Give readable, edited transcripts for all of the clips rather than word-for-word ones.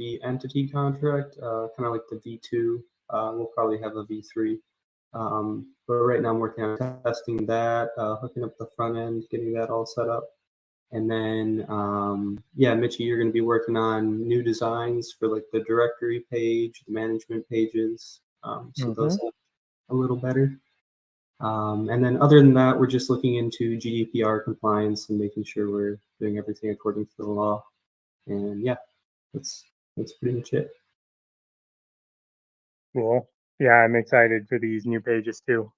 the entity contract, kind of like the V2. We'll probably have a V3. But right now I'm working on testing that, hooking up the front end, getting that all set up. And then, yeah, Mitchie, you're going to be working on new designs for like the directory page, the management pages. So those look a little better. And then other than that, we're just looking into GDPR compliance and making sure we're doing everything according to the law. And yeah, that's pretty much it. Cool. Yeah, I'm excited for these new pages too.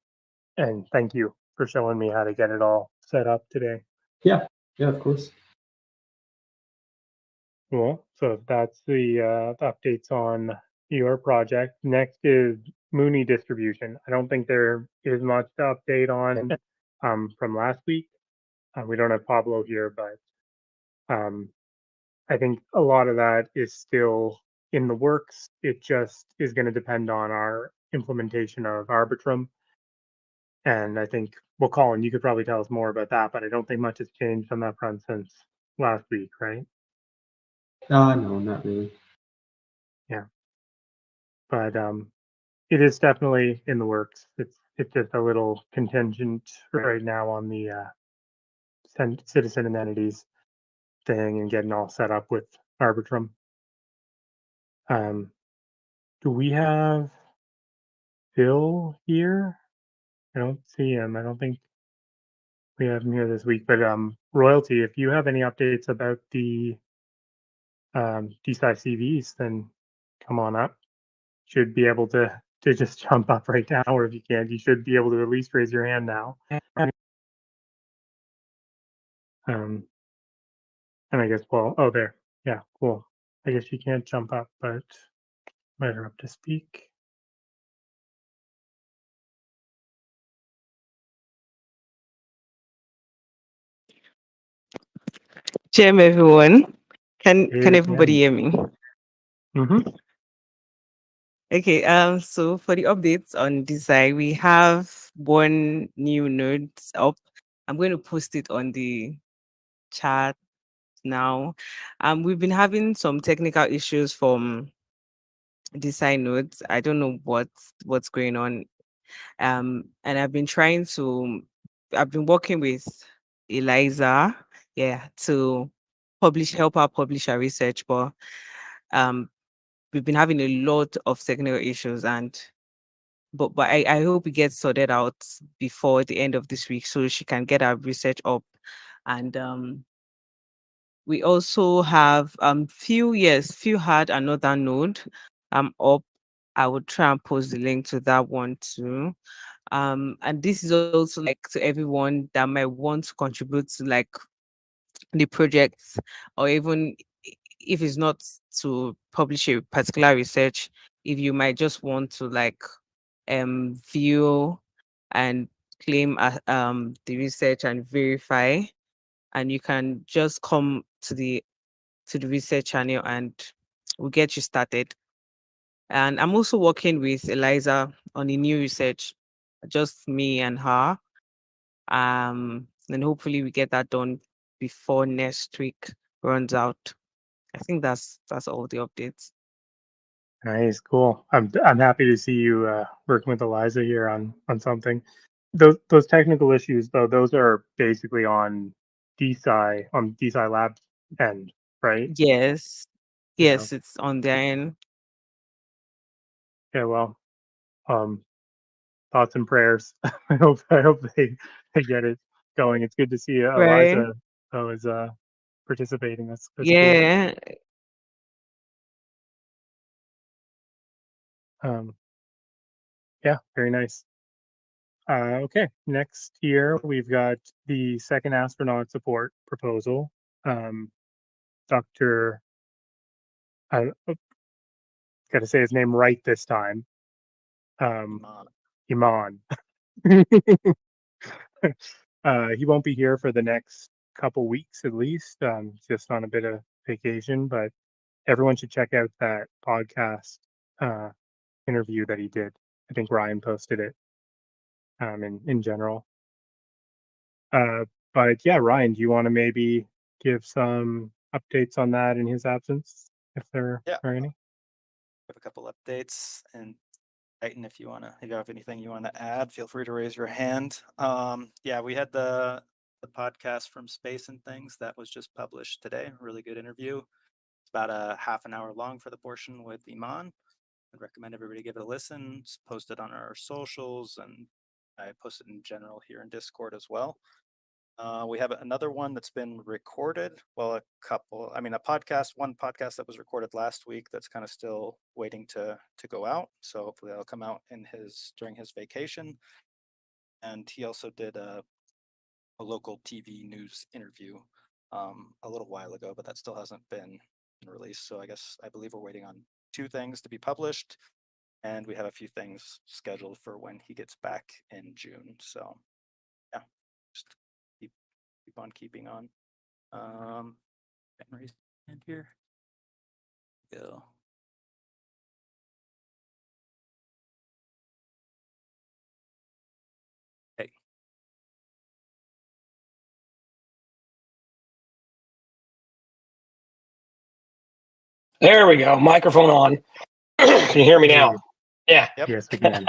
And thank you for showing me how to get it all set up today. Yeah, of course. Cool. So that's the updates on your project. Next is MOONEY Distribution. I don't think there is much to update on from last week. We don't have Pablo here, but I think a lot of that is still in the works. It just is going to depend on our implementation of Arbitrum. And I think, well, Colin, you could probably tell us more about that, but I don't think much has changed on that front since last week, right? No, not really. Yeah. But it is definitely in the works. It's just a little contingent right now on the citizen and entities thing and getting all set up with Arbitrum. Do we have Phil here? I don't see him. I don't think we have him here this week. But Royalty, if you have any updates about the DSci CVs, then come on up. Should be able to just jump up right now, or if you can't, you should be able to at least raise your hand now. And I guess, well, oh, there. Yeah, cool. I guess you can't jump up, but let her up to speak. Jim, everyone. Can everybody hear me? Okay, so for the updates on design, we have one new node up. I'm going to post it on the chat now. We've been having some technical issues from design nodes. I don't know what's going on. And I've been working with Eliza, to help her publish her research, but we've been having a lot of technical issues, but I hope it gets sorted out before the end of this week so she can get her research up. And we also have few had another node up. I would try and post the link to that one too. And this is also like to everyone that might want to contribute to like the projects, or even if it's not to publish a particular research, if you might just want to like view and claim the research and verify, and you can just come to the research channel and we'll get you started. And I'm also working with Eliza on a new research, just me and her. And hopefully we get that done before next week runs out. I think that's all the updates. Nice, cool. I'm happy to see you working with Eliza here on something. Those technical issues though, those are basically on DSci Labs end, right? Yes, it's on their end. Yeah, well, thoughts and prayers. I hope they get it going. It's good to see Eliza is participating. That's cool. Yeah. Yeah, very nice. Okay, next here we've got the second astronaut support proposal. Dr. I got to say his name right this time. Iman. He won't be here for the next couple weeks at least, just on a bit of vacation, but everyone should check out that podcast interview that he did. I think Ryan posted it in general. But yeah, Ryan, do you want to maybe give some updates on that in his absence? if there Yeah. are any. Have a couple updates, and Titan, if you have anything you want to add, feel free to raise your hand. Yeah, we had the podcast from Space and Things that was just published today. Really good interview. It's about a half an hour long for the portion with Iman. I'd recommend everybody give it a listen. It's posted on our socials, and I posted in general here in Discord as well. We have another one that's been recorded. Well, one podcast that was recorded last week that's kind of still waiting to go out. So hopefully that'll come out during his vacation. And he also did a local TV news interview a little while ago, but that still hasn't been released. So I believe we're waiting on 2 things to be published, and we have a few things scheduled for when he gets back in June. So yeah, just keep on keeping on. Raise hand here. Go. Hey. There we go. Microphone on. Can you hear me now? Yeah. Yep. Yes, we can.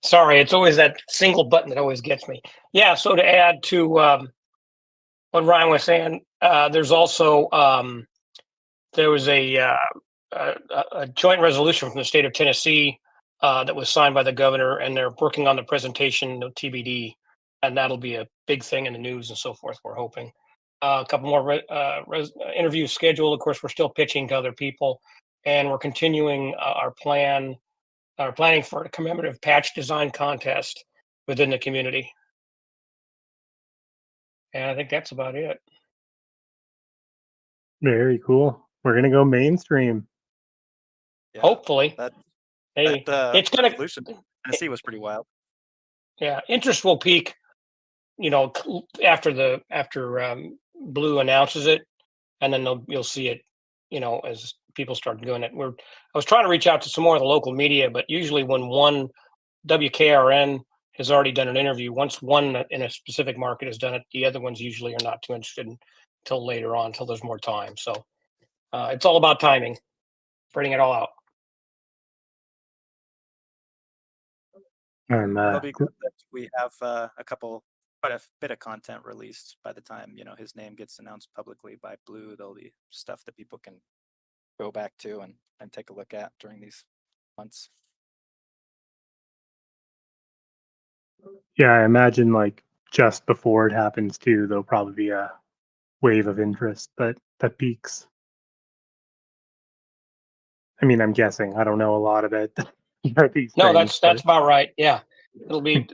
Sorry, it's always that single button that always gets me. Yeah. So to add to what Ryan was saying, there's also there was a joint resolution from the state of Tennessee that was signed by the governor, and they're working on the presentation of TBD, and that'll be a big thing in the news and so forth. We're hoping. A couple more interviews scheduled. Of course, we're still pitching to other people, and we're continuing our planning for a commemorative patch design contest within the community. And I think that's about it. Very cool. We're gonna go mainstream. Yeah, Hopefully, that hey, it's gonna. resolution in Tennessee was pretty wild. Yeah, interest will peak. After Blue announces it, and then you'll see it. As people start doing it. I was trying to reach out to some more of the local media, but usually when one WKRN has already done an interview, once one in a specific market has done it, the other ones usually are not too interested until later on, until there's more time. So it's all about timing, spreading it all out. And It'll be good that we have quite a bit of content released by the time his name gets announced publicly by Blue. There'll be stuff that people can go back to and take a look at during these months. yeah, I imagine like just before it happens too, there'll probably be a wave of interest that peaks. I mean, I'm guessing. I don't know a lot about these No, things. that's about right. Yeah, it'll be.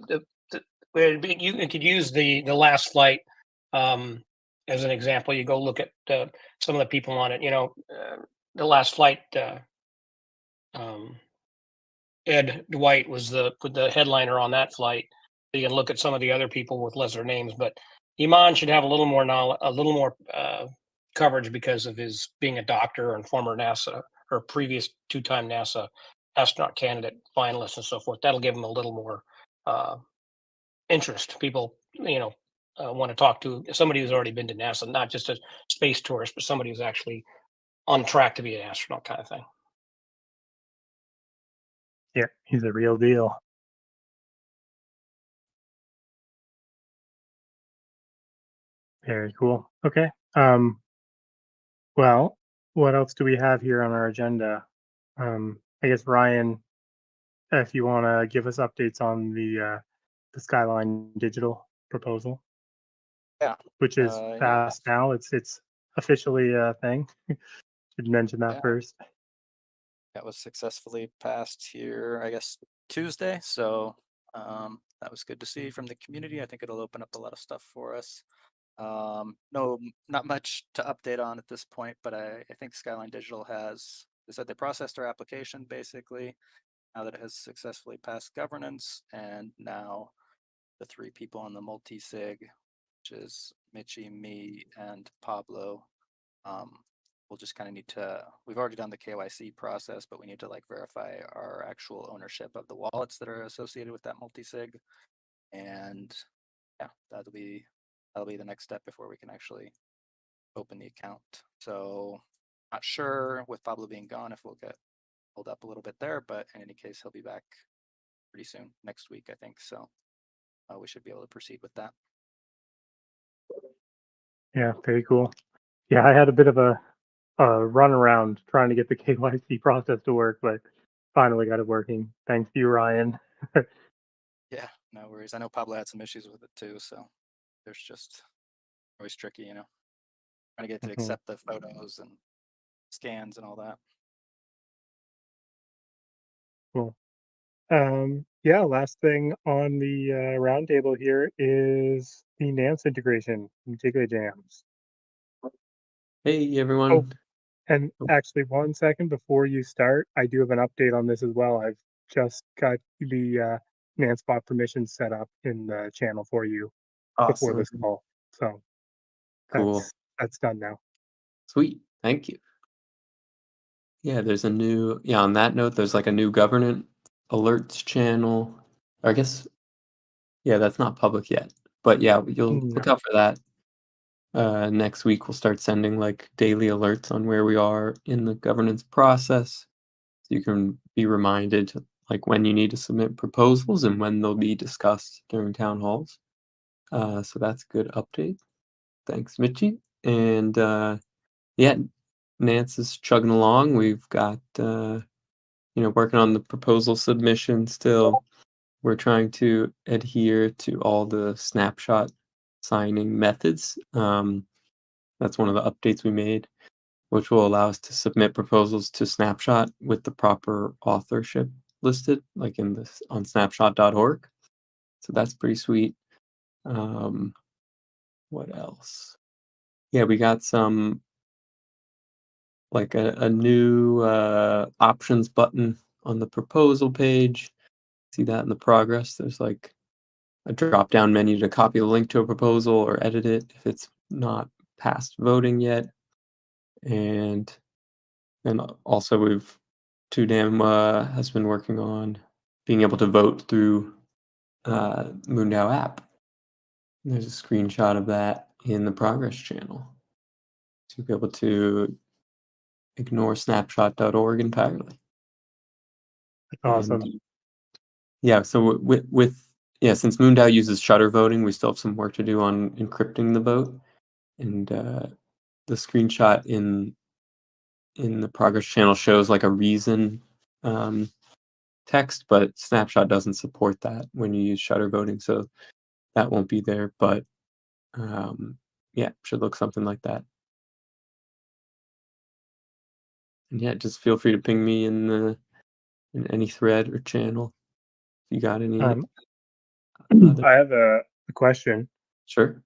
You could use the last flight as an example. You go look at some of the people on it. The last flight. Ed Dwight was the headliner on that flight. You can look at some of the other people with lesser names, but Iman should have a little more knowledge, a little more coverage because of his being a doctor and former NASA or previous 2-time NASA astronaut candidate finalist and so forth. That'll give him a little more interest. People, want to talk to somebody who's already been to NASA, not just a space tourist, but somebody who's actually on track to be an astronaut, kind of thing. Yeah, he's a real deal. Very cool. Okay. Well, what else do we have here on our agenda? I guess Ryan, if you want to give us updates on the Skyline Digital proposal. Yeah. Which is fast now. It's officially a thing. Should mention that first. That was successfully passed here, I guess, Tuesday. So that was good to see from the community. I think it'll open up a lot of stuff for us. No, not much to update on at this point, but I think Skyline Digital they said they processed our application basically now that it has successfully passed governance, and now the 3 people on the multi-sig, which is Mitchie, me, and Pablo, we'll just kind of need to, we've already done the KYC process, but we need to verify our actual ownership of the wallets that are associated with that multi-sig. And yeah, that'll be the next step before we can actually open the account. So Not sure with Pablo being gone if we'll get pulled up a little bit there, but in any case, he'll be back pretty soon, next week, I think. So we should be able to proceed with that. Yeah, very cool. Yeah, I had a bit of a run around trying to get the KYC process to work, but finally got it working. Thanks to you, Ryan. Yeah, no worries. I know Pablo had some issues with it too, so there's just always tricky, trying to get to accept the photos and scans and all that. Cool. Yeah, last thing on the roundtable here is the Nance integration from Jiggly Jams. Hey everyone. Oh, and actually, 1 second before you start, I do have an update on this as well. I've just got the Nance bot permissions set up in the channel for you before this Awesome. call. So Cool. that's done now. Sweet. Thank you. Yeah, there's a new, on that note, there's like a new governance alerts channel. Or I guess, that's not public yet. But yeah, you'll look out for that. Next week, we'll start sending like daily alerts on where we are in the governance process. So you can be reminded like when you need to submit proposals and when they'll be discussed during town halls. So that's a good update. Thanks, Mitchie. And yeah, Nance is chugging along. We've got working on the proposal submission still. We're trying to adhere to all the snapshot signing methods. That's one of the updates we made, which will allow us to submit proposals to Snapshot with the proper authorship listed, like on snapshot.org. So that's pretty sweet. What else? Yeah, we got some like a new options button on the proposal page. See that in the progress. There's like a drop down menu to copy the link to a proposal or edit it if it's not past voting yet. And also we've MoonDAO has been working on being able to vote through MoonDAO app. There's a screenshot of that in the progress channel to be able to ignore snapshot.org entirely. Awesome. And, yeah, so since MoonDAO uses shutter voting, we still have some work to do on encrypting the vote. And the screenshot in the progress channel shows like a reason text, but Snapshot doesn't support that when you use shutter voting, so that won't be there. But should look something like that. And yeah, just feel free to ping me in any thread or channel if you got any. I have a question. Sure.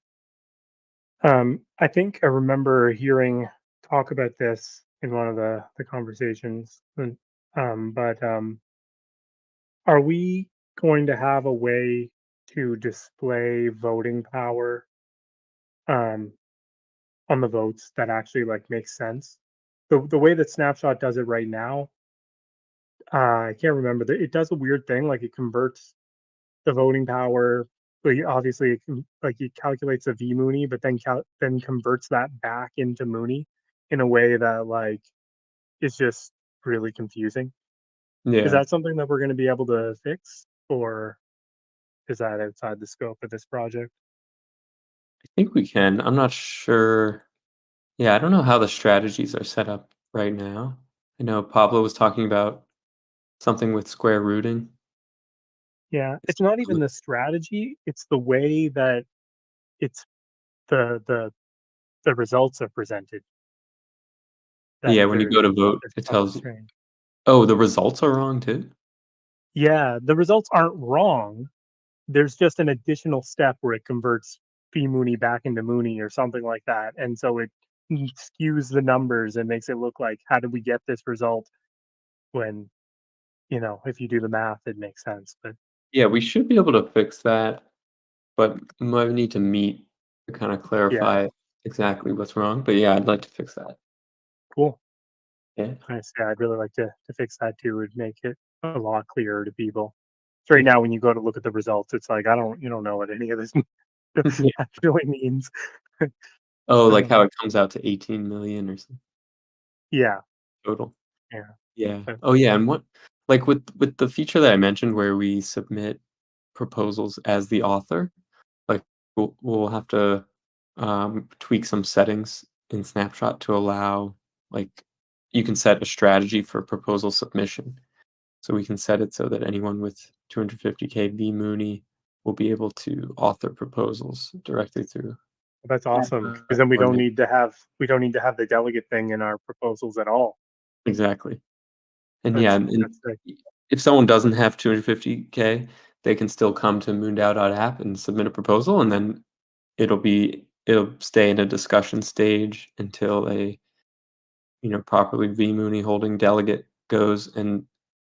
I think I remember hearing talk about this in one of the conversations, but are we going to have a way to display voting power on the votes that actually like makes sense? The way that Snapshot does it right now, I can't remember. It does a weird thing, like it converts the voting power. Like obviously, it calculates a V Mooney, but then converts that back into Mooney in a way that like is just really confusing. Yeah. Is that something that we're going to be able to fix, or is that outside the scope of this project? I think we can. I'm not sure. Yeah, I don't know how the strategies are set up right now. I know Pablo was talking about something with square rooting. Yeah, it's not even the strategy; it's the way that it's the results are presented. Yeah, when you go to vote, it tells you. Strange. Oh, the results are wrong too? Yeah, the results aren't wrong. There's just an additional step where it converts P Mooney back into Mooney or something like that, and so it skews the numbers and makes it look like, how did we get this result? When, if you do the math, it makes sense. But Yeah, we should be able to fix that, but might need to meet to kind of clarify exactly what's wrong. But yeah, I'd like to fix that. cool. Yeah. Nice. Yeah, I'd really like to fix that too. It would make it a lot clearer to people. So right now, when you go to look at the results, it's like you don't know what any of this Yeah. actually means. Oh, like how it comes out to 18 million or something. Yeah. total. Yeah. Yeah. But- Oh yeah, and what like with the feature that I mentioned where we submit proposals as the author, like we'll have to tweak some settings in Snapshot to allow like you can set a strategy for proposal submission. So we can set it so that anyone with 250K Mooney will be able to author proposals directly through. That's awesome, because then we don't need to have the delegate thing in our proposals at all. Exactly. And That's- yeah, and that's sick. if someone doesn't have 250K, they can still come to MoonDAO.app and submit a proposal, and then it'll stay in a discussion stage until a properly Mooney holding delegate goes and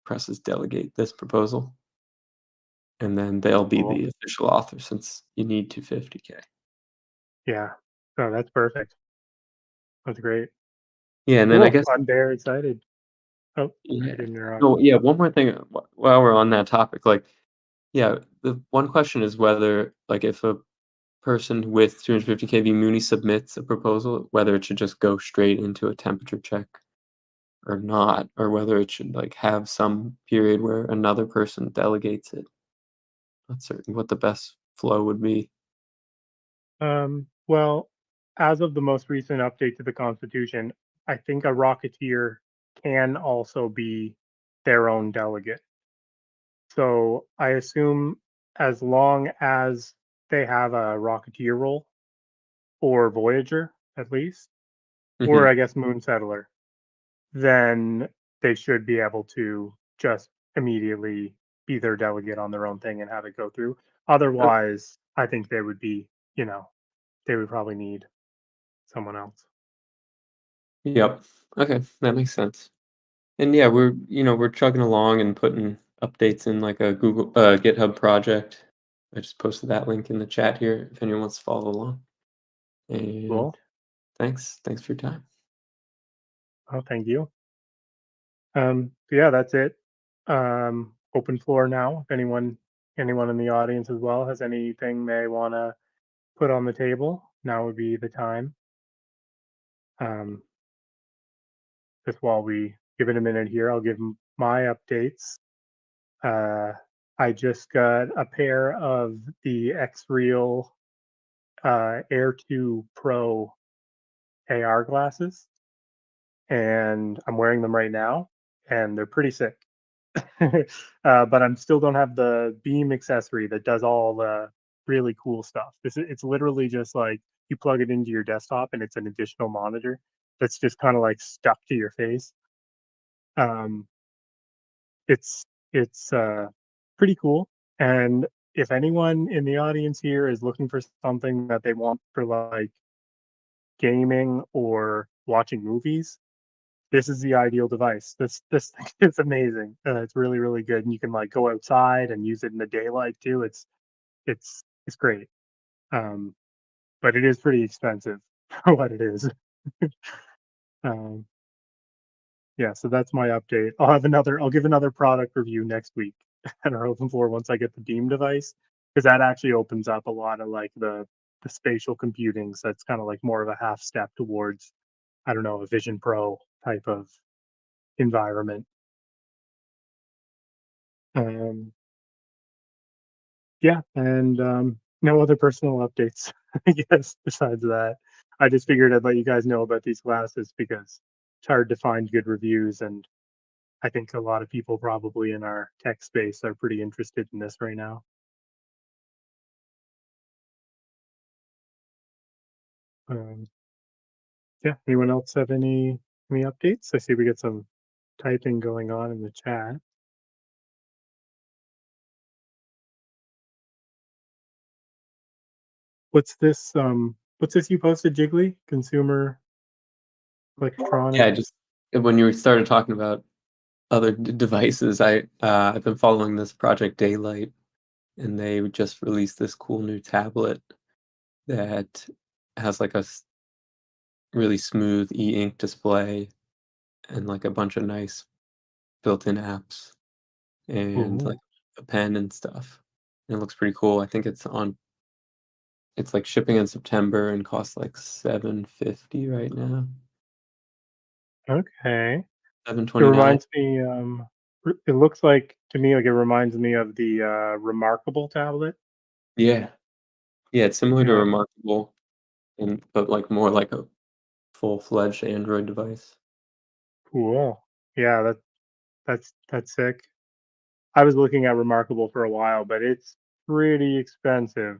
presses delegate this proposal. And then they'll be Cool. the official author since you need 250K. Yeah. Oh, that's perfect. That's great. Yeah, and then I Cool. guess I'm very excited. Oh, I yeah. didn't interrupt. No, yeah, one more thing while we're on that topic, like yeah, the one question is whether like if a person with 250K Mooney submits a proposal, whether it should just go straight into a temperature check or not, or whether it should like have some period where another person delegates it. Not certain what the best flow would be. Well, as of the most recent update to the Constitution, I think a Rocketeer can also be their own delegate. So I assume as long as they have a Rocketeer role or Voyager, at least, or Mhm. I guess Moon Settler, then they should be able to just immediately be their delegate on their own thing and have it go through. Otherwise, I think they would be, they would probably need someone else. Yep. Okay, that makes sense. And yeah, we're chugging along and putting updates in like a Google GitHub project. I just posted that link in the chat here if anyone wants to follow along. And Cool. thanks for your time. Oh, thank you. So yeah, that's it. Open floor now. If anyone in the audience as well has anything they want to put on the table, now would be the time. Just while we give it a minute here, I'll give my updates. I just got a pair of the X-Real Air 2 Pro AR glasses, and I'm wearing them right now, and they're pretty sick. But I'm still don't have the beam accessory that does all the really cool stuff. It's literally just like you plug it into your desktop and it's an additional monitor that's just kind of like stuck to your face. Um, it's pretty cool. And if anyone in the audience here is looking for something that they want for like gaming or watching movies, this is the ideal device. This thing is amazing. It's really really good, and you can like go outside and use it in the daylight too. It's great, but it is pretty expensive for what it is. um, yeah, so that's my update. I'll give another product review next week at our open floor once I get the Beam device, because that actually opens up a lot of like the spatial computing. So it's kind of like more of a half step towards, I don't know, a Vision Pro type of environment. Um, yeah, and no other personal updates, I guess, besides that. I just figured I'd let you guys know about these glasses because it's hard to find good reviews, and I think a lot of people probably in our tech space are pretty interested in this right now. Um, yeah, anyone else have any updates? I see we get some typing going on in the chat. What's this? What's this you posted, Jiggly? Consumer electronics. Yeah, just when you started talking about other devices, I've been following this Project Daylight, and they just released this cool new tablet that has like a really smooth e-ink display and like a bunch of nice built-in apps and Ooh. like a pen and stuff. And it looks pretty cool. I think it's like shipping in September and costs like $750 right now. Okay. It 729. reminds me. It looks like to me like it reminds me of the Remarkable tablet. Yeah. Yeah, it's similar to Yeah. Remarkable, but like more like a full-fledged Android device. Cool. Yeah, that's sick. I was looking at Remarkable for a while, but it's pretty expensive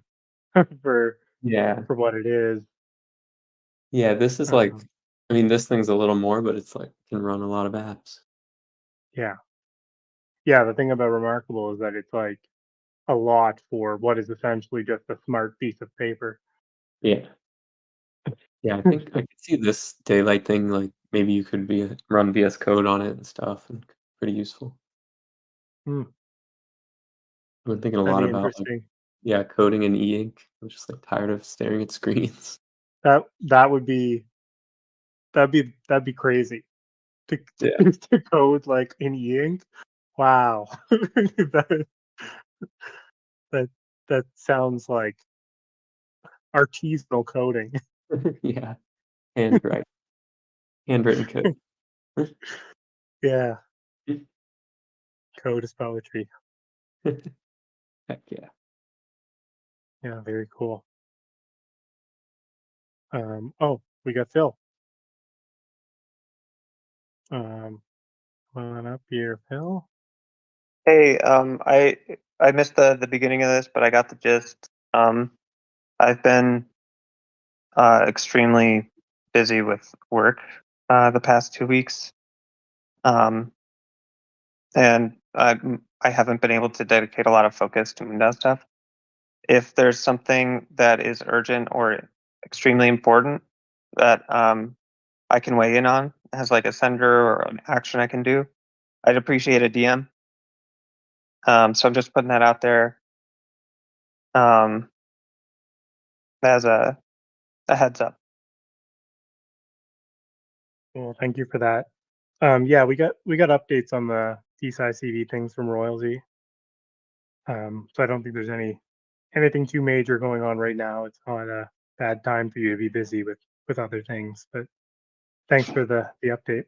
for Yeah. for what it is. Yeah, this is like, Um, I mean, this thing's a little more, but it's like can run a lot of apps. yeah. Yeah, the thing about Remarkable is that it's like a lot for what is essentially just a smart piece of paper. Yeah. Yeah, I think I could see this daylight thing, like maybe you could run VS Code on it and stuff, and pretty useful. Hmm, I've been thinking a that'd lot be about like, interesting. yeah, coding in e-ink. I'm just like tired of staring at screens. That would be that'd be crazy to Yeah. to code like in E-ink. Wow. that that that sounds like artisanal coding. Yeah. Handwrite. Handwritten code. Yeah, code is poetry. Heck yeah. Yeah, very cool. Oh, we got Phil. Come on up here, Phil. Hey, I missed the beginning of this, but I got the gist. I've been extremely busy with work the past 2 weeks, um, and I haven't been able to dedicate a lot of focus to MoonDAO stuff. If there's something that is urgent or extremely important that I can weigh in on as like a sender or an action I can do, I'd appreciate a DM. So I'm just putting that out there. As a heads up. Well, thank you for that. Yeah, we got updates on the DSI CV things from Royalty. So I don't think there's anything too major going on right now. It's not a bad time for you to be busy with other things. But thanks for the update.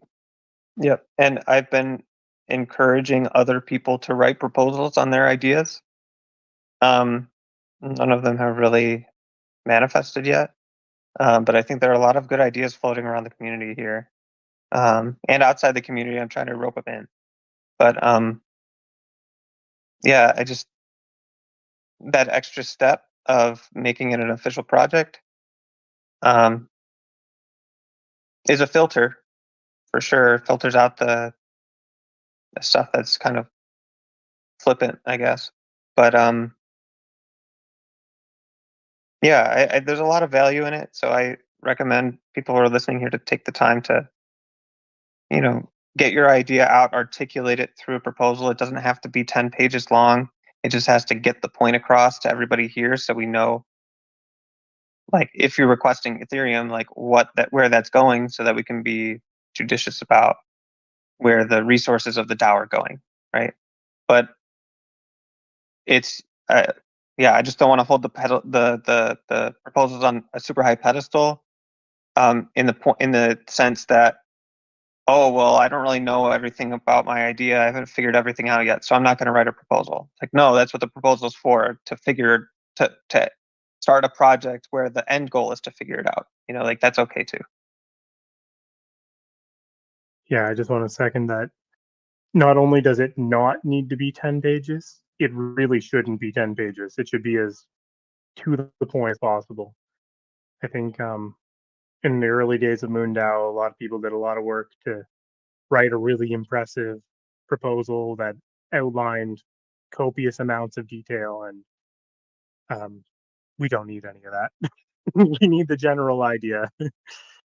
Yep. And I've been encouraging other people to write proposals on their ideas. None of them have really manifested yet. But I think there are a lot of good ideas floating around the community here. And outside the community, I'm trying to rope them in. But yeah, I just that extra step of making it an official project um, is a filter for sure. Filters out the stuff that's kind of flippant, I guess. But yeah, there's a lot of value in it. So I recommend people who are listening here to take the time to, you know, get your idea out, articulate it through a proposal. It doesn't have to be 10 pages long. It just has to get the point across to everybody here so we know, like, if you're requesting Ethereum, like where that's going so that we can be judicious about where the resources of the DAO are going, right? But it's yeah, I just don't want to hold the proposals on a super high pedestal in the sense that, oh well, I don't really know everything about my idea, I haven't figured everything out yet, so I'm not going to write a proposal. It's like, no, that's what the proposal's for, to start a project where the end goal is to figure it out, like that's okay too. Yeah, I just want to second that. Not only does it not need to be 10 pages, it really shouldn't be 10 pages. It should be as to the point as possible. I think in the early days of MoonDAO, a lot of people did a lot of work to write a really impressive proposal that outlined copious amounts of detail, and we don't need any of that. We need the general idea.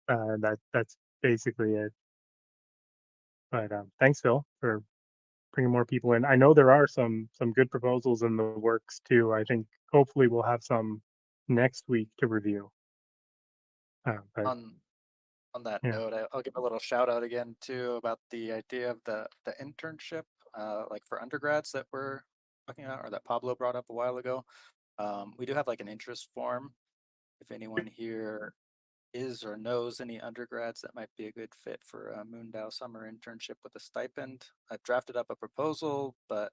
That's basically it. But thanks, Phil, for bringing more people in. I know there are some good proposals in the works too. I think hopefully we'll have some next week to review. But On that yeah. note, I'll give a little shout out again too about the idea of the internship, like for undergrads that we're looking at, or that Pablo brought up a while ago. We do have like an interest form. If anyone here is or knows any undergrads that might be a good fit for a MoonDAO summer internship with a stipend. I've drafted up a proposal, but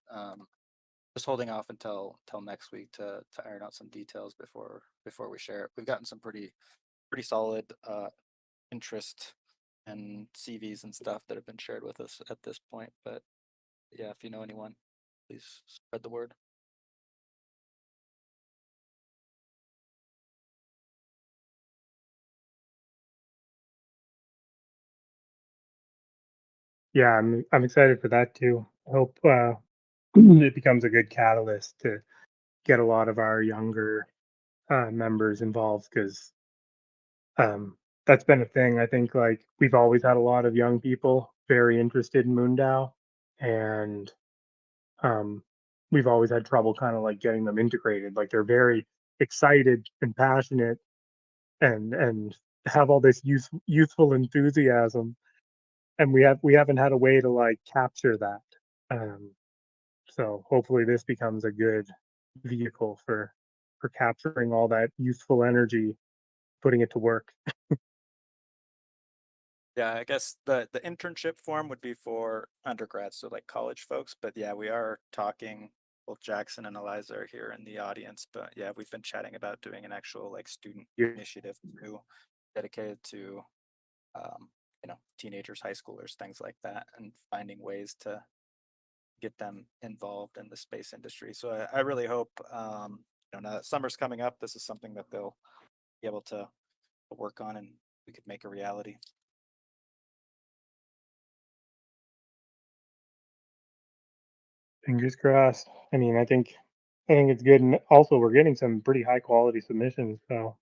just holding off until next week to iron out some details before we share it. We've gotten some pretty solid interest and CVs and stuff that have been shared with us at this point. But yeah, if you know anyone, please spread the word. Yeah, I'm excited for that too. I hope it becomes a good catalyst to get a lot of our younger members involved, because that's been a thing. I think like we've always had a lot of young people very interested in MoonDAO, and um, we've always had trouble kind of like getting them integrated. Like they're very excited and passionate, and have all this youthful enthusiasm, and we haven't had a way to like capture that. Um, so hopefully this becomes a good vehicle for capturing all that youthful energy, putting it to work. Yeah, I guess the internship form would be for undergrads, so like college folks. But yeah, we are talking. Both Jackson and Eliza are here in the audience, but yeah, we've been chatting about doing an actual like student Yeah. initiative too, dedicated to teenagers, high schoolers, things like that, and finding ways to get them involved in the space industry. So I really hope now that summer's coming up, this is something that they'll be able to work on and we could make a reality. Fingers crossed. I mean, I think it's good, and also we're getting some pretty high quality submissions. So,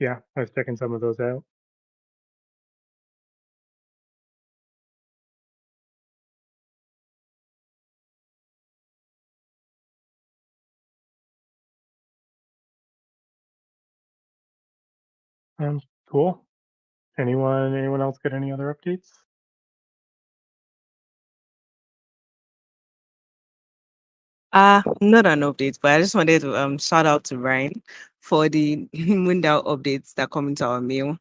yeah, I was checking some of those out. Cool. Anyone else got any other updates? Not an update, but I just wanted to shout out to Ryan for the MoonDAO updates that come into our mail.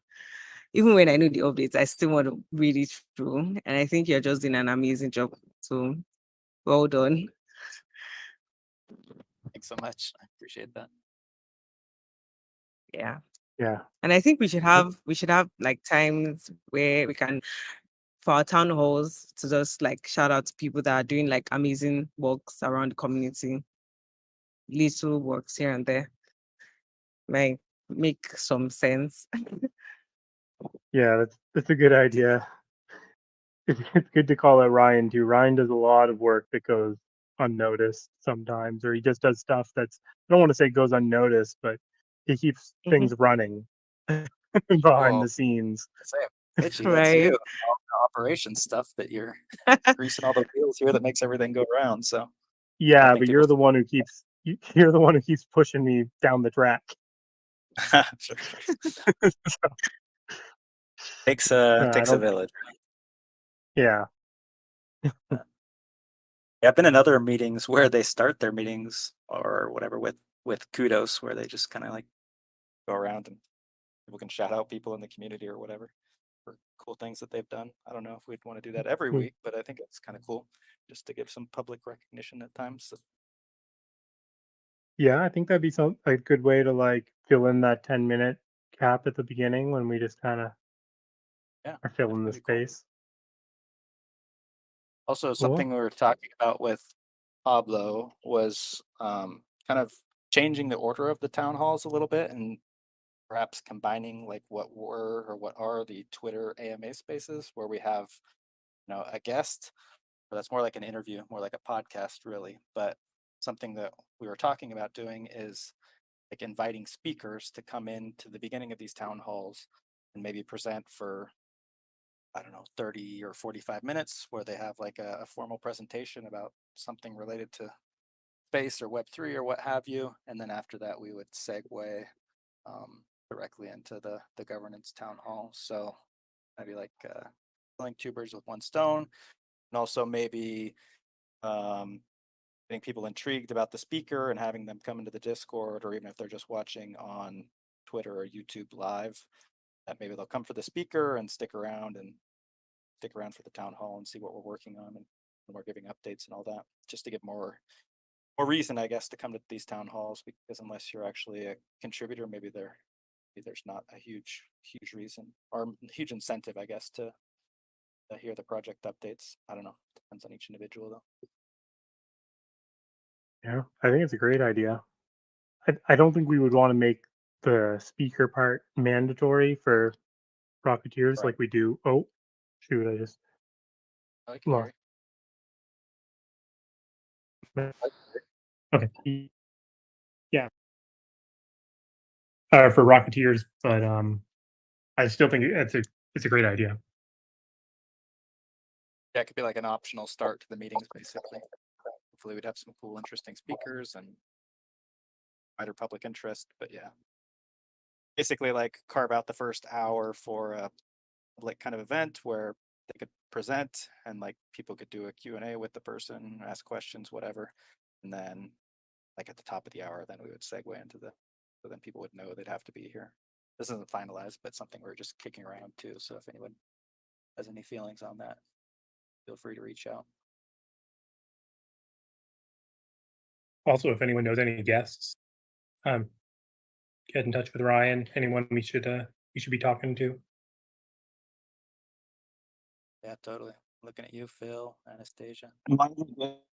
Even when I know the updates, I still want to read it through. And I think you're just doing an amazing job. So well done. Thanks so much. I appreciate that. Yeah. Yeah. And I think we should have like times where we can, for our town halls, to just like shout out to people that are doing like amazing works around the community. Little works here and there might make some sense. Yeah, that's a good idea. It's good to call out Ryan too. Ryan does a lot of work that goes unnoticed sometimes, or he just does stuff that's, I don't want to say goes unnoticed, but he keeps things running behind the scenes. Itchy, that's Right. you. All the operation stuff that you're greasing all the wheels here that makes everything go round. So Yeah, think but it you're was- the one who keeps you're the one who keeps pushing me down the track. sure. Takes a don't- village. Yeah. Yeah, I've been in other meetings where they start their meetings or whatever with kudos, where they just kind of like go around and people can shout out people in the community or whatever for cool things that they've done. I don't know if we'd want to do that every Hmm. week, but I think it's kind of cool just to give some public recognition at times. So, Yeah, I think that'd be a good way to like fill in that 10-minute cap at the beginning when we just kind of yeah, are filling the that'd be cool. space. Also, Cool. something we were talking about with Pablo was kind of changing the order of the town halls a little bit and perhaps combining like what were or what are the Twitter AMA spaces where we have, a guest. But that's more like an interview, more like a podcast, really. But something that we were talking about doing is like inviting speakers to come in to the beginning of these town halls and maybe present for, I don't know, 30 or 45 minutes where they have like a formal presentation about something related to space or Web3 or what have you. And then after that, we would segue directly into the governance town hall. So maybe like killing two birds with one stone, and also maybe getting people intrigued about the speaker and having them come into the Discord, or even if they're just watching on Twitter or YouTube live, that maybe they'll come for the speaker and stick around for the town hall and see what we're working on, and when we're giving updates and all that, just to give more reason, I guess, to come to these town halls, because unless you're actually a contributor, maybe there's not a huge reason or huge incentive, I guess, to hear the project updates. I don't know. Depends on each individual, though. Yeah, I think it's a great idea. I don't think we would want to make the speaker part mandatory for Rocketeers Right. like we do. Oh, shoot! I just I can hear lost. you. Okay. Yeah. For Rocketeers, but I still think it's a great idea. Yeah, it could be like an optional start to the meetings, basically. Hopefully we'd have some cool, interesting speakers and wider public interest, but yeah. Basically like carve out the first hour for a public kind of event where they could present and like people could do a Q&A with the person, ask questions, whatever. And then like at the top of the hour, then we would segue into so then people would know they'd have to be here. This isn't finalized, but something we're just kicking around too. So if anyone has any feelings on that, feel free to reach out. Also, if anyone knows any guests, get in touch with Ryan. Anyone we should be talking to. Yeah, totally. Looking at you, Phil, Anastasia.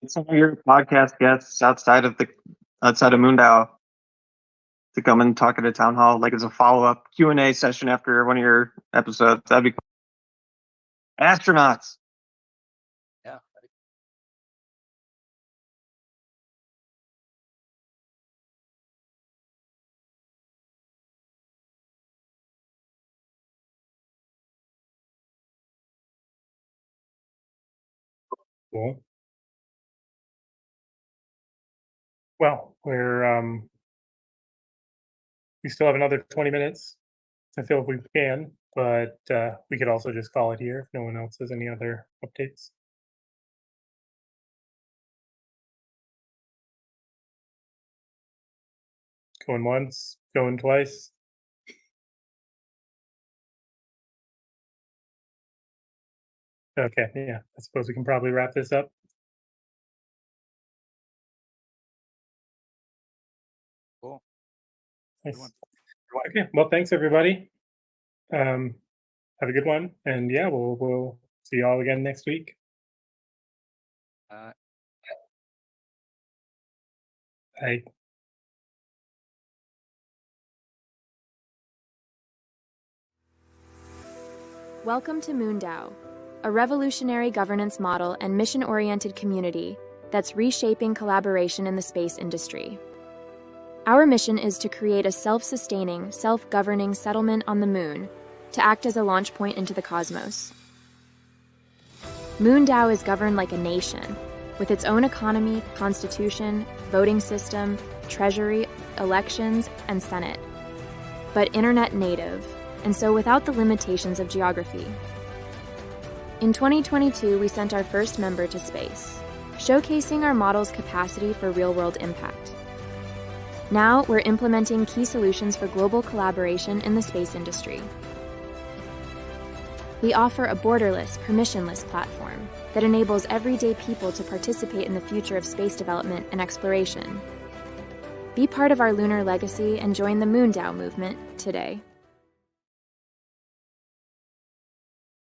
Some of your podcast guests outside of MoonDAO to come and talk at a town hall, like as a follow-up Q&A session after one of your episodes. That'd be cool. Astronauts. Yeah. Cool. Well, we still have another 20 minutes to fill if we can, but we could also just call it here if no one else has any other updates. Going once, going twice. Okay, yeah, I suppose we can probably wrap this up. Cool. Nice. one. Okay, well, thanks everybody. Have a good one, and yeah, we'll see you all again next week. Bye. Welcome to MoonDAO, a revolutionary governance model and mission-oriented community that's reshaping collaboration in the space industry. Our mission is to create a self-sustaining, self-governing settlement on the moon to act as a launch point into the cosmos. MoonDAO is governed like a nation, with its own economy, constitution, voting system, treasury, elections, and senate, but internet native, and so without the limitations of geography. In 2022, we sent our first member to space, showcasing our model's capacity for real-world impact. Now, we're implementing key solutions for global collaboration in the space industry. We offer a borderless, permissionless platform that enables everyday people to participate in the future of space development and exploration. Be part of our lunar legacy and join the MoonDAO movement today.